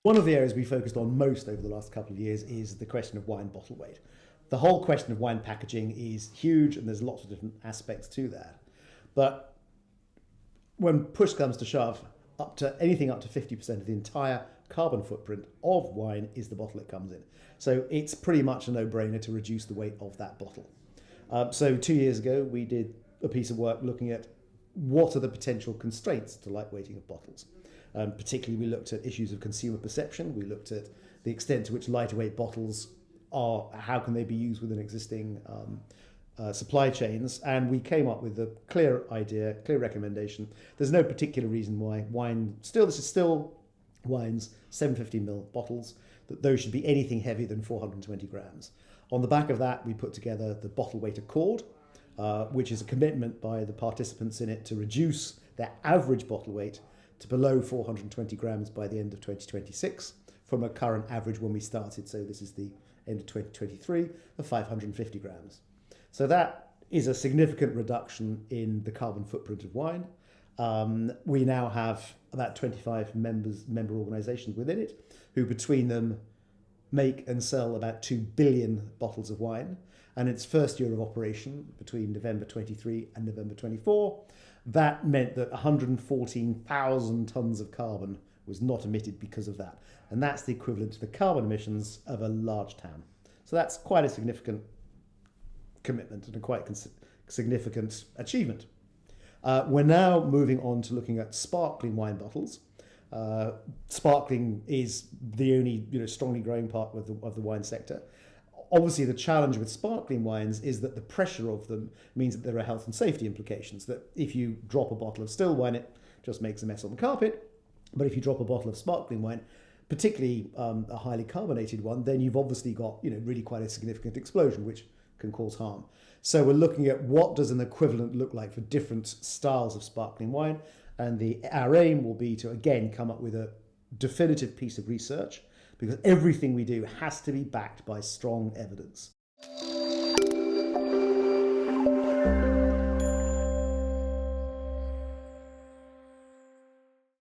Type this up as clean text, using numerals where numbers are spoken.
One of the areas we focused on most over the last couple of years is the question of wine bottle weight. The whole question of wine packaging is huge, and there's lots of different aspects to that. But when push comes to shove, anything up to 50% of the entire carbon footprint of wine is the bottle it comes in. So it's pretty much a no-brainer to reduce the weight of that bottle. So 2 years ago, we did a piece of work looking at what are the potential constraints to lightweighting of bottles. Particularly, we looked at issues of consumer perception. We looked at the extent to which lighter weight bottles how can they be used within existing supply chains, and we came up with a clear idea, clear recommendation. There's no particular reason why this is still wines, 750ml bottles, that those should be anything heavier than 420 grams. On the back of that, we put together the bottle weight accord, which is a commitment by the participants in it to reduce their average bottle weight to below 420 grams by the end of 2026 from a current average when we started, so this is the end of 2023, of 550 grams. So that is a significant reduction in the carbon footprint of wine. We now have about 25 member organisations within it, who between them make and sell about 2 billion bottles of wine. And its first year of operation, between November 23 and November 24, that meant that 114,000 tonnes of carbon was not emitted because of that. And that's the equivalent to the carbon emissions of a large town. So that's quite a significant commitment and a quite significant achievement. We're now moving on to looking at sparkling wine bottles. Sparkling is the only strongly growing part of the wine sector. Obviously, the challenge with sparkling wines is that the pressure of them means that there are health and safety implications, that if you drop a bottle of still wine, it just makes a mess on the carpet. But if you drop a bottle of sparkling wine, particularly a highly carbonated one, then you've obviously got really quite a significant explosion, which can cause harm. So we're looking at what does an equivalent look like for different styles of sparkling wine, and our aim will be to again come up with a definitive piece of research, because everything we do has to be backed by strong evidence.